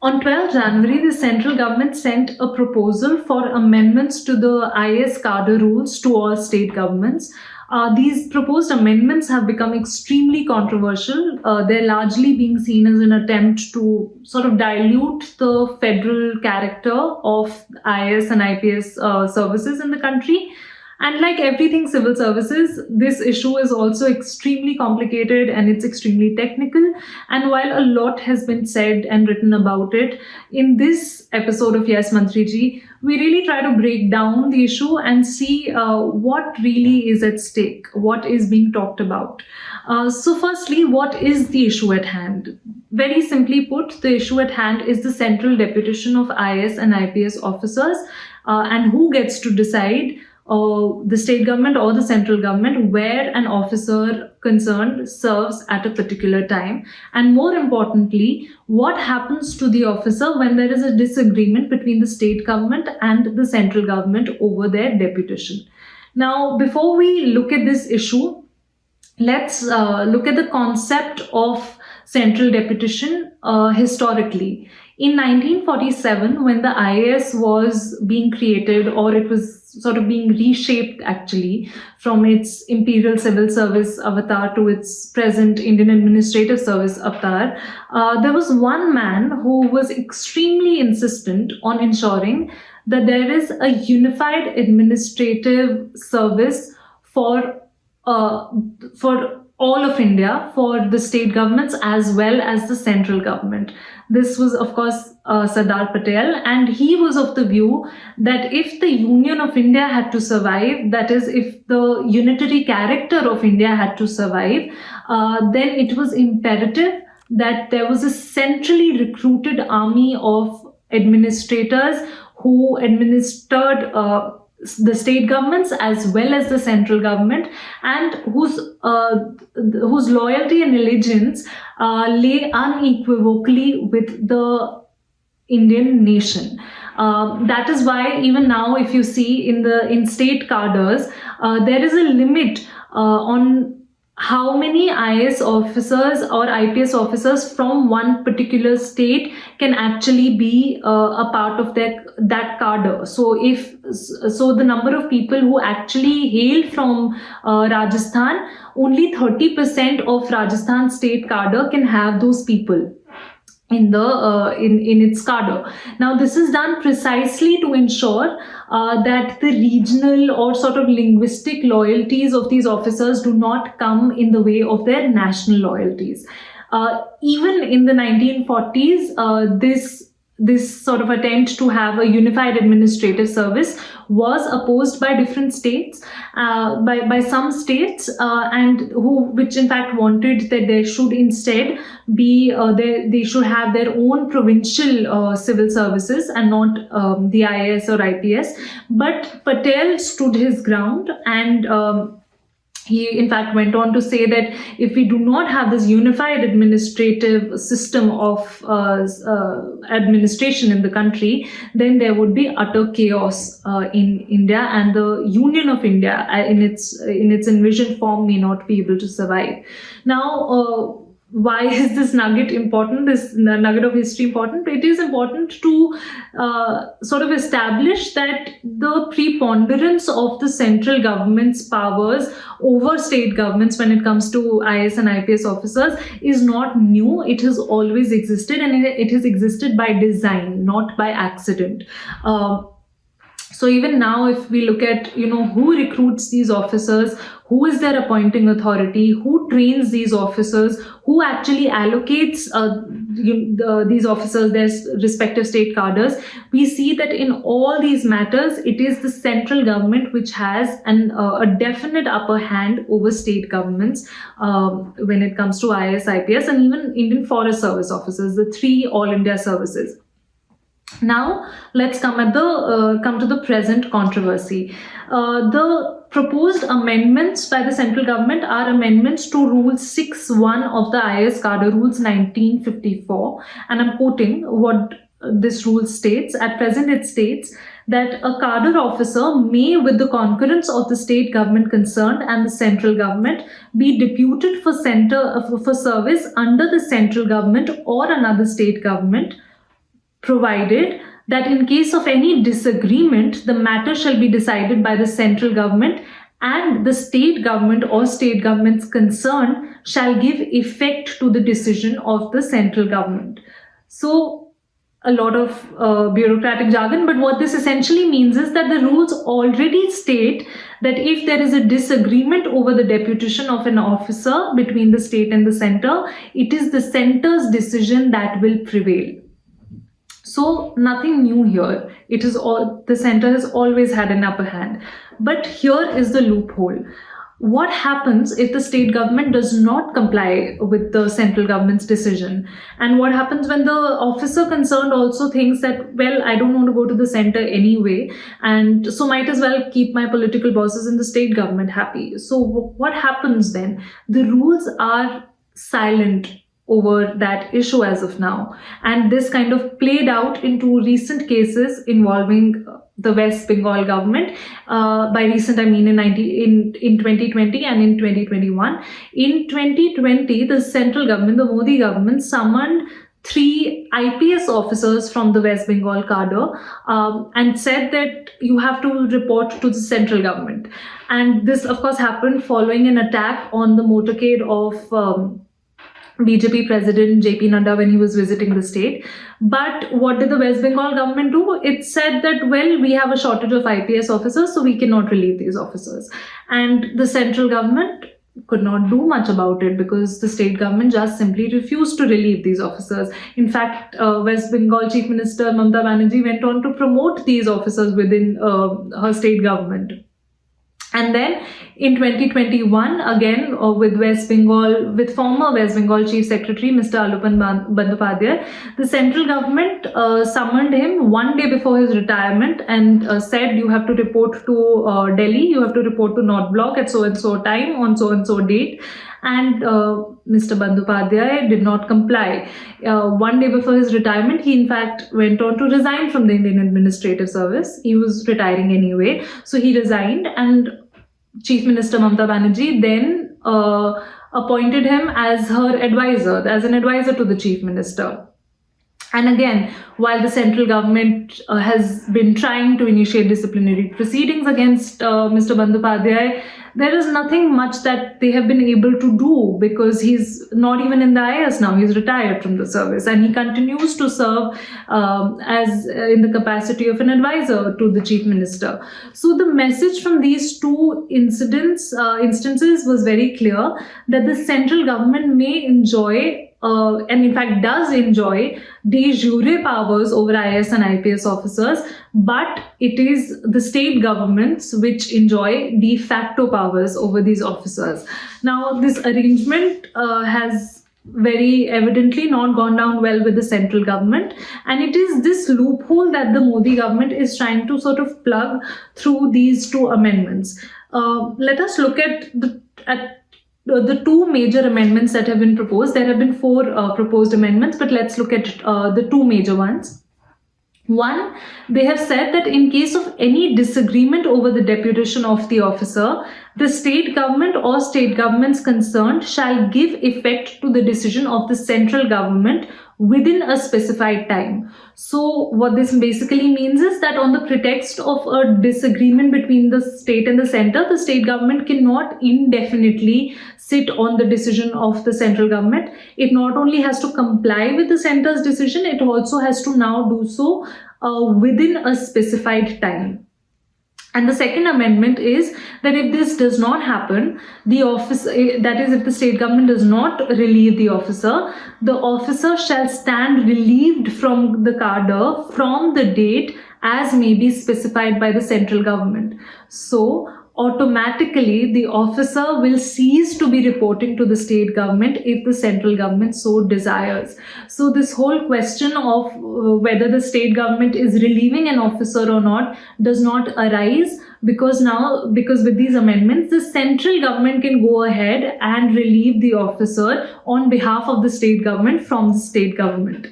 On 12 January, the central government sent a proposal for amendments to the IAS cadre rules to all state governments. These proposed amendments have become extremely controversial. They're largely being seen as an attempt to sort of dilute the federal character of IAS and IPS services in the country. And like everything civil services, this issue is also extremely complicated and it's extremely technical. And while a lot has been said and written about it, in this episode of Yes Mantriji, we really try to break down the issue and see what really is at stake, what is being talked about. So firstly, what is the issue at hand? Very simply put, the issue at hand is the central deputation of IAS and IPS officers and who gets to decide the state government or the central government where an officer concerned serves at a particular time. And more importantly, what happens to the officer when there is a disagreement between the state government and the central government over their deputation. Now, before we look at this issue, let's look at the concept of central deputation historically. In 1947, when the IAS was being created, or it was sort of being reshaped actually from its Imperial Civil Service avatar to its present Indian Administrative Service avatar, there was one man who was extremely insistent on ensuring that there is a unified administrative service for all of India, for the state governments as well as the central government. This was, of course, Sardar Patel, and he was of the view that if the Union of India had to survive, that is, if the unitary character of India had to survive, then it was imperative that there was a centrally recruited army of administrators who administered the state governments as well as the central government, and whose loyalty and allegiance lay unequivocally with the Indian nation. That is why even now, if you see in state cadres, there is a limit on how many IAS officers or IPS officers from one particular state can actually be a part of that cadre. So the number of people who actually hail from Rajasthan, only 30% of Rajasthan state cadre can have those people in its cadre. Now, this is done precisely to ensure that the regional or sort of linguistic loyalties of these officers do not come in the way of their national loyalties. Even in the 1940s, this sort of attempt to have a unified administrative service was opposed by different states, by some states, and which in fact wanted that there should instead be they should have their own provincial civil services and not the IAS or IPS. But Patel stood his ground, and he in fact went on to say that if we do not have this unified administrative system of administration in the country, then there would be utter chaos in India, and the Union of India in its envisioned form may not be able to survive. Now, why is this nugget important, this nugget of history important? It is important to sort of establish that the preponderance of the central government's powers over state governments when it comes to IAS and IPS officers is not new. It has always existed, and it has existed by design, not by accident. So even now, if we look at, who recruits these officers, who is their appointing authority, who trains these officers, who actually allocates these officers their respective state cadres, we see that in all these matters, it is the central government which has a definite upper hand over state governments when it comes to IAS, IPS, and even Indian Forest Service officers, the three All India services. Now, let's come to the present controversy. The proposed amendments by the central government are amendments to Rule 6.1 of the IAS Cadre Rules 1954. And I'm quoting what this rule states. At present, it states that a cadre officer may, with the concurrence of the state government concerned and the central government, be deputed for service under the central government or another state government provided that in case of any disagreement, the matter shall be decided by the central government, and the state government or state governments concerned shall give effect to the decision of the central government. So a lot of bureaucratic jargon, but what this essentially means is that the rules already state that if there is a disagreement over the deputation of an officer between the state and the center, it is the center's decision that will prevail. So nothing new here. It is all, the center has always had an upper hand. But here is the loophole. What happens if the state government does not comply with the central government's decision? And what happens when the officer concerned also thinks that, well, I don't want to go to the center anyway, and so might as well keep my political bosses in the state government happy. So what happens then? The rules are silent over that issue as of now. And this kind of played out into recent cases involving the West Bengal government. By recent, I mean in 2020 and in 2021. In 2020, the central government, the Modi government, summoned 3 IPS officers from the West Bengal cadre and said that you have to report to the central government. And this, of course, happened following an attack on the motorcade of BJP President JP Nadda when he was visiting the state. But what did the West Bengal government do? It said that, well, we have a shortage of IPS officers, so we cannot relieve these officers. And the central government could not do much about it because the state government just simply refused to relieve these officers. In fact, West Bengal Chief Minister Mamata Banerjee went on to promote these officers within her state government. And then in 2021, again with former West Bengal Chief Secretary Mr. Alupan Bandyopadhyay, the central government summoned him one day before his retirement and said, you have to report to Delhi, you have to report to North Block at so-and-so time on so-and-so date. And Mr. Bandyopadhyay did not comply. One day before his retirement, he in fact went on to resign from the Indian Administrative Service. He was retiring anyway. So he resigned, and Chief Minister Mamata Banerjee then appointed him as her advisor, as an advisor to the Chief Minister. And again, while the central government has been trying to initiate disciplinary proceedings against Mr. Bandyopadhyay, there is nothing much that they have been able to do because he's not even in the IAS now. He's retired from the service and he continues to serve as in the capacity of an advisor to the Chief Minister. So the message from these two instances was very clear that the central government may enjoy and in fact does enjoy de jure powers over IAS and IPS officers, but it is the state governments which enjoy de facto powers over these officers. Now, this arrangement has very evidently not gone down well with the central government, and it is this loophole that the Modi government is trying to sort of plug through these two amendments. Let us look at the two major amendments that have been proposed. There have been 4 proposed amendments, but let's look at the 2 major ones. One, they have said that in case of any disagreement over the deputation of the officer, the state government or state governments concerned shall give effect to the decision of the central government within a specified time. So what this basically means is that on the pretext of a disagreement between the state and the center, the state government cannot indefinitely sit on the decision of the central government. It not only has to comply with the center's decision, it also has to now do so within a specified time. And the second amendment is that if this does not happen, the officer, that is if the state government does not relieve the officer shall stand relieved from the cadre from the date as may be specified by the central government. So automatically the officer will cease to be reporting to the state government if the central government so desires. So this whole question of whether the state government is relieving an officer or not does not arise because with these amendments, the central government can go ahead and relieve the officer on behalf of the state government from the state government.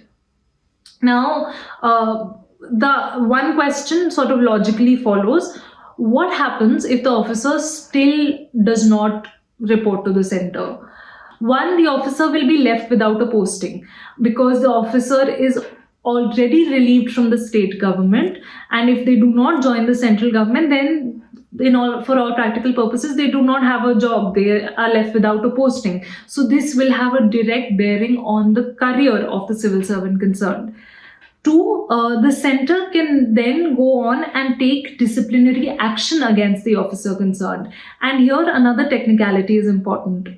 Now, the one question sort of logically follows: what happens if the officer still does not report to the center? One, the officer will be left without a posting because the officer is already relieved from the state government, and if they do not join the central government, then for all practical purposes, they do not have a job. They are left without a posting. So this will have a direct bearing on the career of the civil servant concerned. Two, the center can then go on and take disciplinary action against the officer concerned. And here another technicality is important.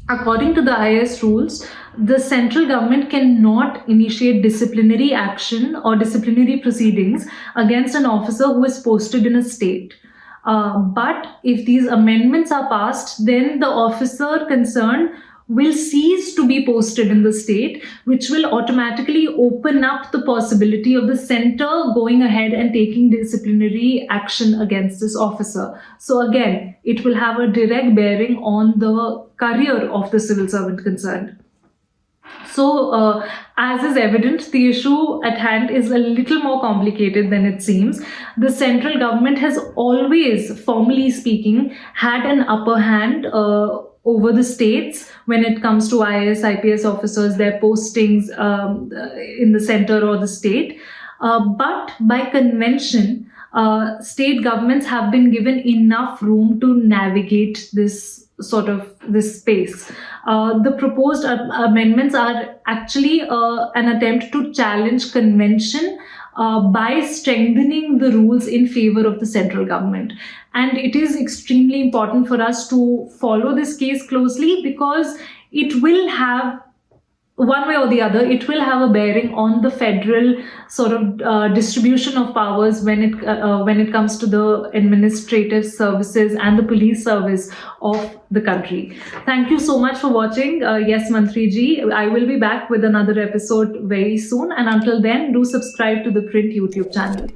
According to the IAS rules, the central government cannot initiate disciplinary action or disciplinary proceedings against an officer who is posted in a state. But if these amendments are passed, then the officer concerned will cease to be posted in the state, which will automatically open up the possibility of the center going ahead and taking disciplinary action against this officer. So again, it will have a direct bearing on the career of the civil servant concerned. So, as is evident, the issue at hand is a little more complicated than it seems. The central government has always, formally speaking, had an upper hand over the states when it comes to IAS, IPS officers, their postings in the center or the state. But by convention, state governments have been given enough room to navigate this space. The proposed amendments are actually an attempt to challenge convention by strengthening the rules in favor of the central government. And it is extremely important for us to follow this case closely, because it will have, one way or the other, it will have a bearing on the federal distribution of powers when it comes to the administrative services and the police service of the country. Thank you so much for watching. Yes, Mantri ji, I will be back with another episode very soon. And until then, do subscribe to the Print YouTube channel.